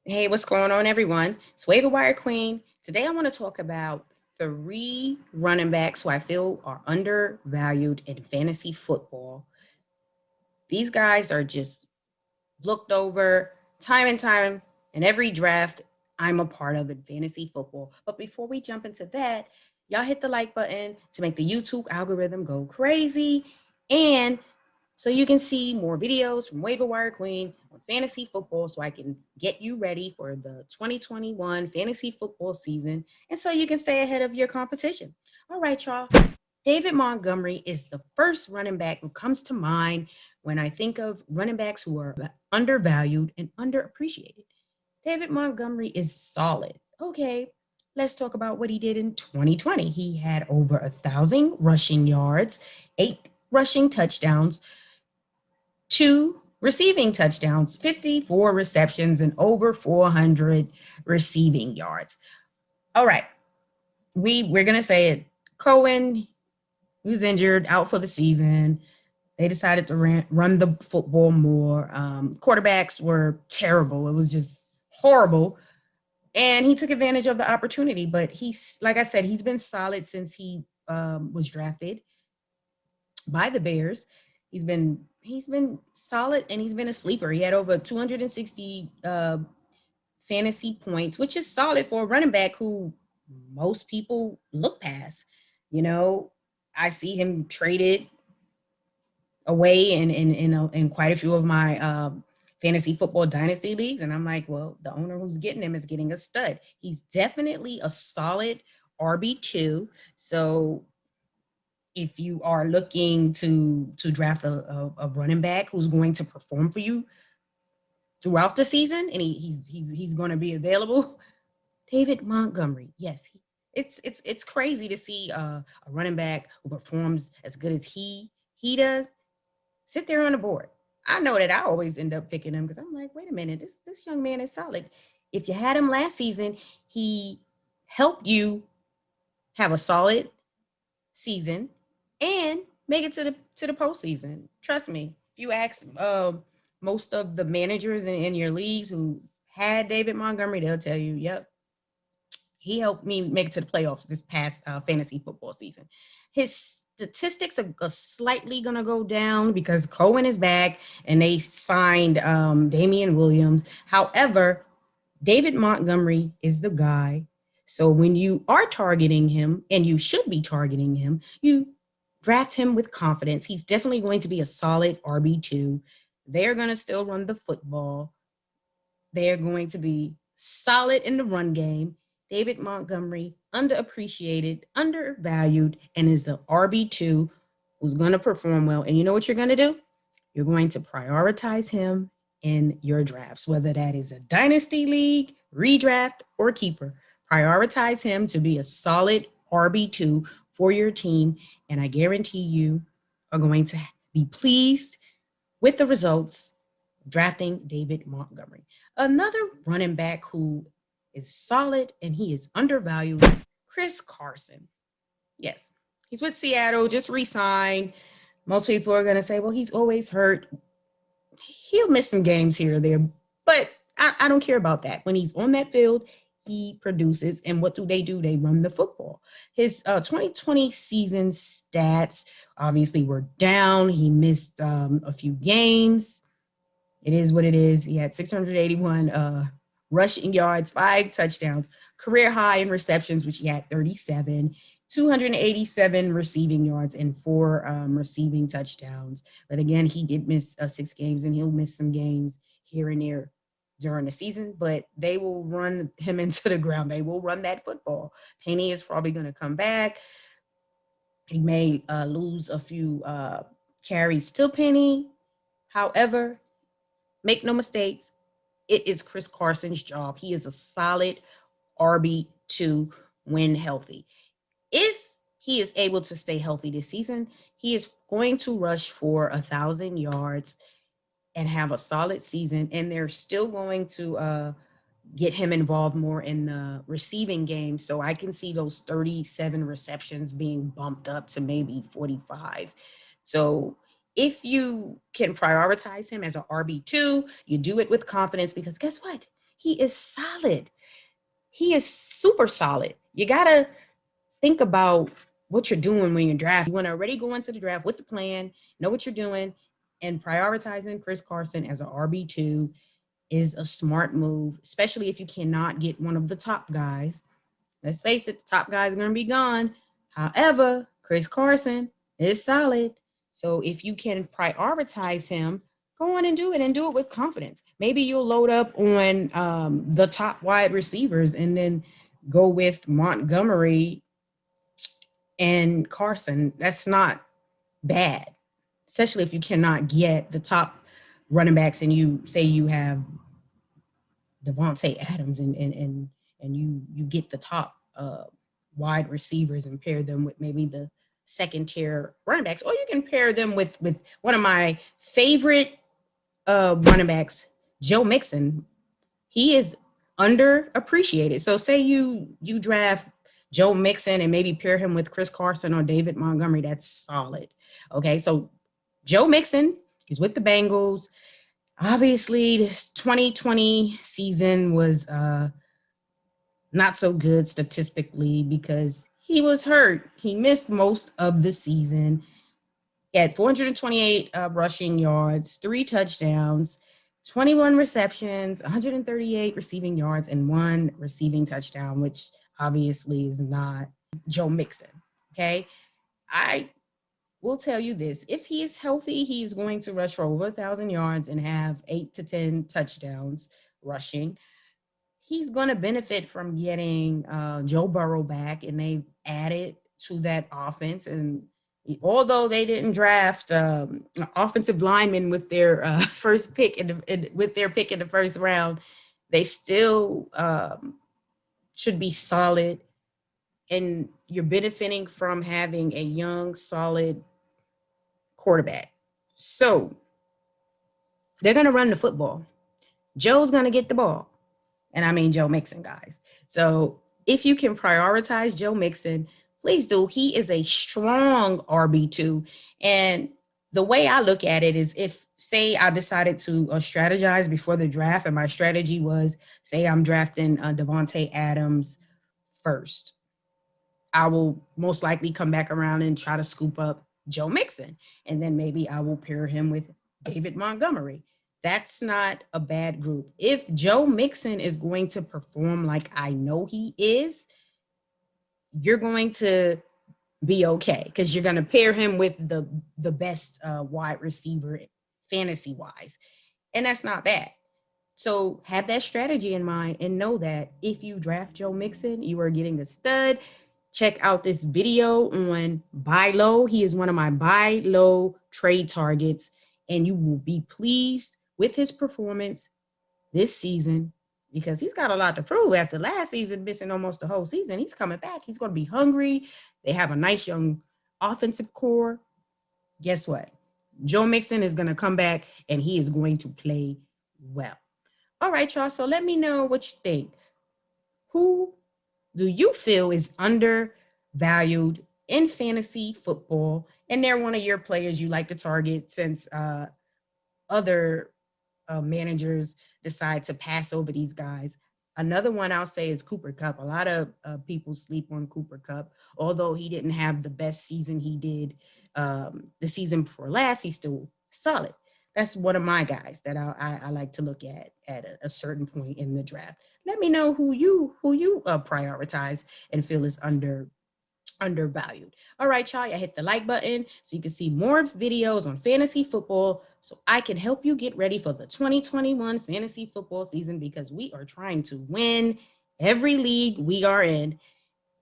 Hey, what's going on, everyone? It's Waiver Wire Queen. Today, I want to talk about 3 running backs who I feel are undervalued in fantasy football. These guys are just looked over time and time in every draft I'm a part of in fantasy football. But before we jump into that, y'all hit the like button to make the YouTube algorithm go crazy. And so you can see more videos from Waiver Wire Queen on fantasy football so I can get you ready for the 2021 fantasy football season and so you can stay ahead of your competition. All right, y'all. David Montgomery is the first running back who comes to mind when I think of running backs who are undervalued and underappreciated. David Montgomery is solid. Okay, let's talk about what he did in 2020. He had over 1,000 rushing yards, 8 rushing touchdowns, 2 receiving touchdowns, 54 receptions, and over 400 receiving yards. All right, we're gonna say it. Cohen, he was injured, out for the season. They decided to run the football more. Quarterbacks were terrible. It was just horrible. And he took advantage of the opportunity. But he's, like I said, he's been solid since he was drafted by the Bears. He's been solid and he's been a sleeper. He had over 260 fantasy points, which is solid for a running back who most people look past. You know, I see him traded away in quite a few of my fantasy football dynasty leagues, and I'm like, well, the owner who's getting him is getting a stud. He's definitely a solid RB2. So if you are looking to draft a running back who's going to perform for you throughout the season, and he's going to be available, David Montgomery. Yes, it's crazy to see a running back who performs as good as he does sit there on the board. I know that I always end up picking him because I'm like, wait a minute, this young man is solid. If you had him last season, he helped you have a solid season and make it to the postseason. Trust me. If you ask most of the managers in your leagues who had David Montgomery, they'll tell you, yep, he helped me make it to the playoffs this past fantasy football season. His statistics are slightly going to go down because Cohen is back and they signed Damian Williams. However, David Montgomery is the guy. So when you are targeting him, and you should be targeting him, you draft him with confidence. He's definitely going to be a solid RB2. They're going to still run the football. They're going to be solid in the run game. David Montgomery, underappreciated, undervalued, and is an RB2 who's going to perform well. And you know what you're going to do? You're going to prioritize him in your drafts, whether that is a dynasty league, redraft, or keeper. Prioritize him to be a solid RB2 for your team. And I guarantee you are going to be pleased with the results drafting David Montgomery. Another running back who is solid and he is undervalued, Chris Carson. Yes, he's with Seattle, just re-signed. Most people are going to say, well, he's always hurt. He'll miss some games here or there, but I don't care about that. When he's on that field, he produces. And what do? They run the football. His 2020 season stats obviously were down. He missed a few games. It is what it is. He had 681 rushing yards, 5 touchdowns, career high in receptions, which he had 37, 287 receiving yards, and 4 receiving touchdowns. But again, he did miss 6 games, and he'll miss some games here and there during the season, but they will run him into the ground. They will run that football. Penny is probably going to come back. He may lose a few carries to Penny. However, make no mistakes, it is Chris Carson's job. He is a solid RB2 when healthy. If he is able to stay healthy this season, he is going to rush for 1,000 yards and have a solid season. And they're still going to get him involved more in the receiving game. So I can see those 37 receptions being bumped up to maybe 45. So if you can prioritize him as an RB2, you do it with confidence because guess what? he is solid. He is super solid. You got to think about what you're doing when you're drafting. You want to already go into the draft with the plan, know what you're doing, and prioritizing Chris Carson as an RB2 is a smart move, especially if you cannot get one of the top guys. Let's face it, the top guys are going to be gone. However, Chris Carson is solid. So if you can prioritize him, go on and do it with confidence. Maybe you'll load up on the top wide receivers and then go with Montgomery and Carson. That's not bad, especially if you cannot get the top running backs and you say you have Devontae Adams and you get the top wide receivers and pair them with maybe the second tier running backs, or you can pair them with one of my favorite running backs, Joe Mixon. He is underappreciated. So say you draft Joe Mixon and maybe pair him with Chris Carson or David Montgomery. That's solid. Okay, so Joe Mixon is with the Bengals. Obviously, this 2020 season was not so good statistically because he was hurt. He missed most of the season. He had 428 rushing yards, 3 touchdowns, 21 receptions, 138 receiving yards, and 1 receiving touchdown, which obviously is not Joe Mixon. Okay. I will tell you this. If he is healthy, he's going to rush for over 1,000 yards and have 8 to 10 touchdowns rushing. He's going to benefit from getting Joe Burrow back, and they added to that offense. And although they didn't draft offensive linemen with their first pick with their pick in the first round, they still should be solid. And you're benefiting from having a young, solid quarterback. So they're going to run the football. Joe's going to get the ball. And I mean Joe Mixon, guys. So if you can prioritize Joe Mixon, please do. He is a strong RB2. And the way I look at it is, if, say, I decided to strategize before the draft, and my strategy was, say, I'm drafting Devontae Adams first, I will most likely come back around and try to scoop up Joe Mixon. And then maybe I will pair him with David Montgomery. That's not a bad group. If Joe Mixon is going to perform like I know he is, you're going to be okay because you're going to pair him with the best wide receiver fantasy wise. And that's not bad. So have that strategy in mind and know that if you draft Joe Mixon, you are getting a stud. Check out this video on buy low. He is one of my buy low trade targets, and you will be pleased with his performance this season because he's got a lot to prove after last season, missing almost the whole season. He's coming back. He's going to be hungry. They have a nice young offensive core. Guess what? Joe Mixon is going to come back and he is going to play well. All right, y'all. So let me know what you think. Who do you feel is undervalued in fantasy football? And they're one of your players you like to target since other managers decide to pass over these guys. Another one I'll say is Cooper Kupp. A lot of people sleep on Cooper Kupp. Although he didn't have the best season he did the season before last, he's still solid. That's one of my guys that I like to look at a certain point in the draft. Let me know who you prioritize and feel is undervalued. All right, y'all, hit the like button so you can see more videos on fantasy football so I can help you get ready for the 2021 fantasy football season, because we are trying to win every league we are in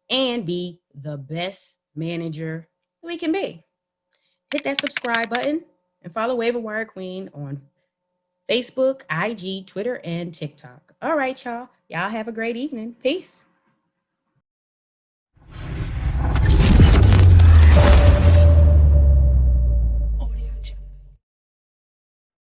and be the best manager we can be. Hit that subscribe button and follow Waiver Wire Queen on Facebook, IG, Twitter, and TikTok. All right, y'all. Y'all have a great evening. Peace.